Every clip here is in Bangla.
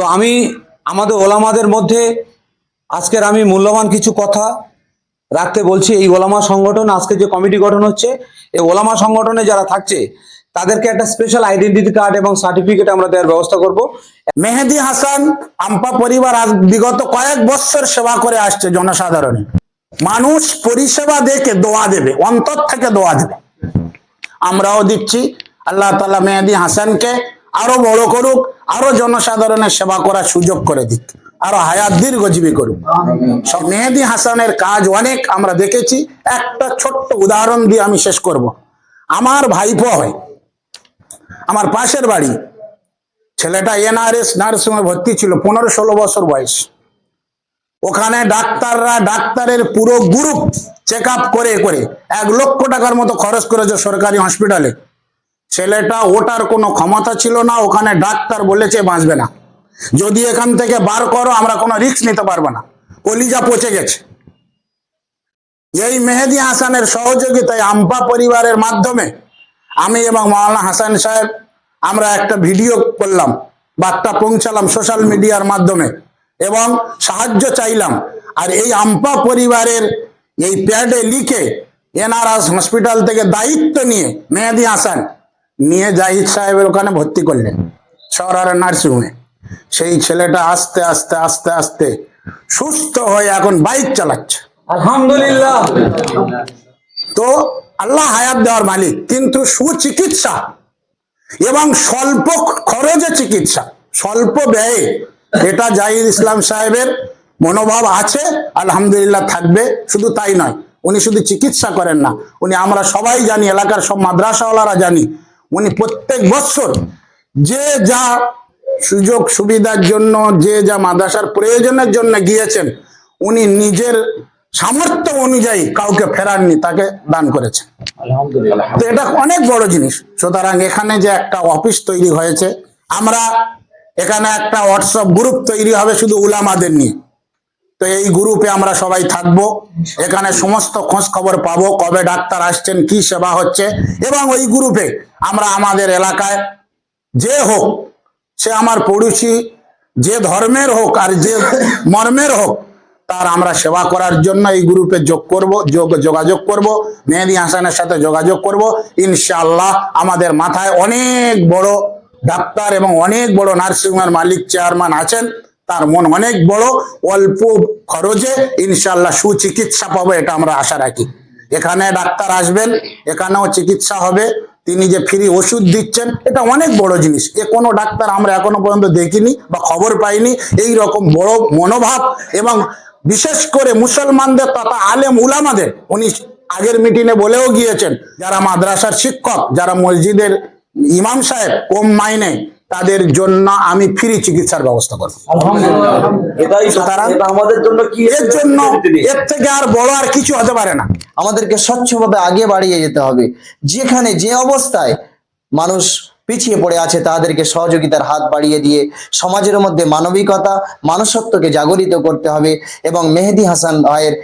তো আমি আমাদের ওলামাদের মধ্যে আজকের আমি মূল্যবান কিছু কথা রাখতে বলছি। এই ওলামা সংগঠন আজকে যে কমিটি গঠন হচ্ছে, এই ওলামা সংগঠনে যারা থাকছে তাদেরকে একটা স্পেশাল আইডেন্টিটি কার্ড এবং সার্টিফিকেট আমরা দেওয়ার ব্যবস্থা করব। মেহেদী হাসান আম্পা পরিবার আজ বিগত কয়েক বছর সেবা করে আসছে জনসাধারণের। মানুষ পরিষেবা দেখে দোয়া দেবে, অন্তর থেকে দোয়া দেবে, আমরাও দিচ্ছি। আল্লাহ তাআলা মেহেদী হাসানকে আরো বড় করুক, আরো জনসাধারণের সেবা করার সুযোগ করে দিক, আরো হায়াত দীর্ঘজীবী করুক। সব মেহেদী হাসানের কাজ অনেক আমরা দেখেছি। একটা ছোট্ট উদাহরণ দিয়ে আমি শেষ করব। আমার ভাইপো হয়, আমার পাশের বাড়ি, ছেলেটা এনআরএস নার্সিংহোমে ভর্তি ছিল, 15-16 বছর বয়স। ওখানে ডাক্তারের পুরো গ্রুপ চেক আপ করে করে 1 লক্ষ টাকার মতো খরচ করেছে সরকারি হসপিটালে। ছেলেটা ওটার কোনো ক্ষমতা ছিল না, ওখানে ডাক্তার বলেছে বাঁচবে না, যদি এখান থেকে বার করো আমরা কোনো রিস্ক নিতে পারবো না। কলিজা পচে গেছে। এই মেহেদী হাসানের সহযোগিতায় আম্পা পরিবারের মাধ্যমে আমি এবং মাওলানা হাসান সাহেব আমরা একটা ভিডিও করলাম, বার্তা পৌঁছালাম সোশ্যাল মিডিয়ার মাধ্যমে এবং সাহায্য চাইলাম। আর এই আম্পা পরিবারের এই প্যাডে লিখে এনআরএস হসপিটাল থেকে দায়িত্ব নিয়ে মেহেদী হাসান নিয়ে জাহিদ সাহেবের ওখানে ভর্তি করলেন শহরের নার্সিংহোমে। সেই ছেলেটা আস্তে আস্তে আস্তে আস্তে সুস্থ হয়ে এখন বাইক চালাচ্ছে, আলহামদুলিল্লাহ। তো আল্লাহ হায়াত দেওয়ার মালিক। কিন্তু সুচিকিৎসা এবং স্বল্প খরচে চিকিৎসা, স্বল্প ব্যয়ে, এটা জাহিদ ইসলাম সাহেবের মনোভাব আছে, আলহামদুলিল্লাহ থাকবে। শুধু তাই নয়, উনি শুধু চিকিৎসা করেন না, উনি আমরা সবাই জানি, এলাকার সব মাদ্রাসাওয়ালারা জানি, উনি প্রত্যেক বছর যে যা সুযোগ সুবিধার জন্য, যে যা মাদ্রাসার প্রয়োজনের জন্য গিয়েছেন, উনি নিজের সামর্থ্য অনুযায়ী কাউকে ফেরাননি, তাকে দান করেছেন। তো এটা অনেক বড় জিনিস। সুতরাং এখানে যে একটা অফিস তৈরি হয়েছে, আমরা এখানে একটা হোয়াটসঅ্যাপ গ্রুপ তৈরি হবে শুধু উলামাদের নিয়ে। তো এই গ্রুপে আমরা সবাই থাকবো, এখানে সমস্ত খোঁজ খবর পাবো, কবে ডাক্তার আসছেন, কি সেবা হচ্ছে। এবং ওই গ্রুপে আমরা আমাদের এলাকায় যে হোক, সে আমার পড়োশি, যে ধর্মের হোক আর যে মর্মের হোক, তার আমরা সেবা করার জন্য এই গ্রুপে যোগাযোগ করব, মেহেদী হাসানের সাথে যোগাযোগ করব। ইনশাআল্লাহ আমাদের মাথায় অনেক বড় ডাক্তার এবং অনেক বড় নার্সিংহোমের মালিক চেয়ারম্যান আছেন, তার মন অনেক বড়। অল্প খরচে ইনশাআল্লাহ সুচিকিৎসা পাবো, এটা আমরা আশা রাখি। এখানে ডাক্তার আসবেন, এখানেও চিকিৎসা হবে, তিনি যে ফ্রি ওষুধ দিচ্ছেন, এটা অনেক বড় জিনিস। এ কোনো ডাক্তার আমরা এখনো পর্যন্ত দেখিনি বা খবর পাইনি এই রকম বড় মনোভাব। এবং বিশেষ করে মুসলমানদের তথা আলেম উলামাদের উনি আগের মিটিংয়ে বলেও গিয়েছেন, যারা মাদ্রাসার শিক্ষক, যারা মসজিদের ইমাম সাহেব কম মাইনে, তাদের জন্য আমি ফ্রি চিকিৎসার ব্যবস্থা করব। আমাদের জন্য কি এর জন্য এর থেকে আর বড় আর কিছু হতে পারে না। আমাদেরকে স্বচ্ছভাবে আগে বাড়িয়ে যেতে হবে। যেখানে যে অবস্থায় মানুষ পিছিয়ে পড়ে আছে তাদেরকে সহযোগিতার হাত বাড়িয়ে দিয়ে সমাজের মধ্যে মানবিকতা, মানুষত্বকে জাগরিত করতে হবে। এবং মেহেদী হাসান ভাইয়ের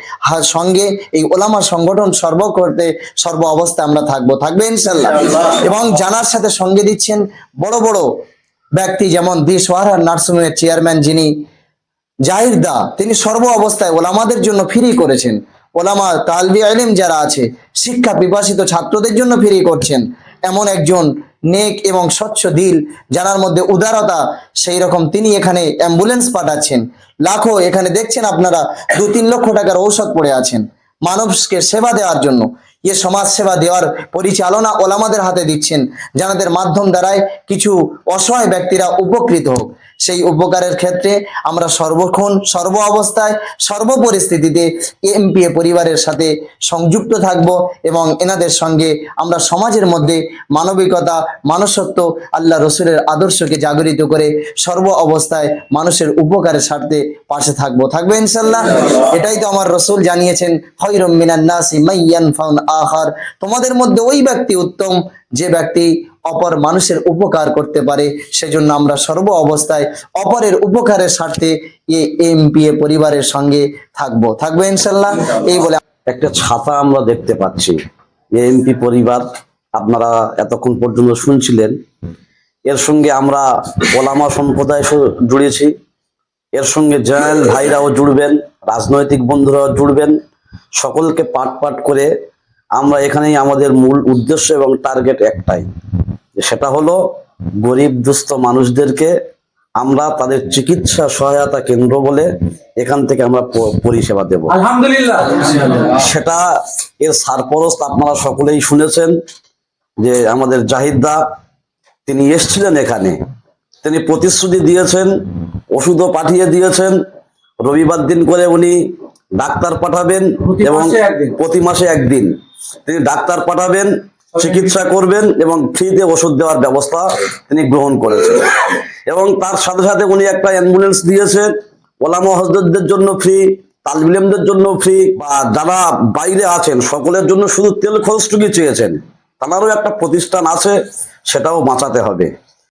সঙ্গে এই ওলামা সংগঠন সর্ব অবস্থায় আমরা থাকবো ইনশাআল্লাহ। এবং জানার সাথে সঙ্গে দিচ্ছেন বড় বড় ব্যক্তি, যেমন দিশওয়ারা নার্সিংহোমের চেয়ারম্যান যিনি জাহির দা, তিনি সর্ব অবস্থায় ওলামাদের জন্য ফ্রি করেছেন। ওলামা তালবি ইলম যারা আছে, শিক্ষা পিপাসিত ছাত্রদের জন্য ফ্রি করছেন। এমন একজন নেক এবং স্বচ্ছ দিল, যার মধ্যে উদারতা, সেই রকম তিনি এখানে অ্যাম্বুলেন্স পাঠাচ্ছেন। লাখো এখানে দেখছেন আপনারা 2-3 লক্ষ টাকার ঔষধ পড়ে আছেন মানুষকে সেবা দেওয়ার জন্য। এ সমাজ সেবা দেওয়ার পরিচালনা ওলামাদের হাতে দিচ্ছেন, যাদের মাধ্যম দ্বারায় কিছু অসহায় ব্যক্তিরা উপকৃত হোক। সেই উপকারের ক্ষেত্রে আমরা সর্বক্ষণ, সর্ব অবস্থায়, সর্ব পরিস্থিতিতে এমপিএ পরিবারের সাথে সংযুক্ত থাকব এবং এনাদের সঙ্গে আমরা সমাজের মধ্যে মানবিকতা, মানুষত্ব, আল্লাহ রসুলের আদর্শকে জাগরিত করে সর্ব অবস্থায় মানুষের উপকারের স্বার্থে পাশে থাকবো ইনশাআল্লাহ। এটাই তো আমার রসুল জানিয়েছেন, খায়রুম মিনান নাসি মান ইয়ানফাউন আখার, তোমাদের মধ্যে ওই ব্যক্তি উত্তম যে ব্যক্তি অপর মানুষের উপকার করতে পারে। সেজন্য আমরা সর্ব অবস্থায় অপরের উপকারের স্বার্থে এমপিএ পরিবারের সঙ্গে থাকবো ইনশাআল্লাহ। এই বলে একটা ছাতা আমরা দেখতে পাচ্ছি। এমপি পরিবার, আপনারা এতক্ষণ পর্যন্ত শুনছিলেন, এর সঙ্গে আমরা ওলামা সম্প্রদায় জুড়েছি, এর সঙ্গে জেনারেল ভাইরাও জুড়বেন, রাজনৈতিক বন্ধুরাও জুড়বেন। সকলকে পাট পাট করে আমরা এখানেই আমাদের মূল উদ্দেশ্য এবং টার্গেট একটাই, সেটা হলো গরিব দুস্থ মানুষদেরকে আমরা তাদের চিকিৎসা সহায়তা কেন্দ্র বলে এখান থেকে আমরা পরিষেবা দেব। আলহামদুলিল্লাহ। সেটা এর সারপরস্ত আপনারা সকলেই শুনেছেন যে আমাদের জাহিদদা তিনি এসেছিলেন এখানে, তিনি প্রতিশ্রুতি দিয়েছেন, ওষুধও পাঠিয়ে দিয়েছেন। রবিবার দিন করে উনি ডাক্তার পাঠাবেন এবং প্রতি মাসে একদিন তিনি ডাক্তার পাঠাবেন, চিকিৎসা করবেন এবং ফ্রিতে ওষুধ দেওয়ার ব্যবস্থা তিনি গ্রহণ করেছেন। এবং তার সাথে সাথে উনি একটা অ্যাম্বুলেন্স দিয়েছেন ওলামা হযরতদের জন্য ফ্রি, তালিব ইলমদের জন্য ফ্রি, বা যারা বাইরে আছেন সকলের জন্য শুধু তেল খরচটুকু চেয়েছেন। তারও একটা প্রতিষ্ঠান আছে, সেটাও বাঁচাতে হবে।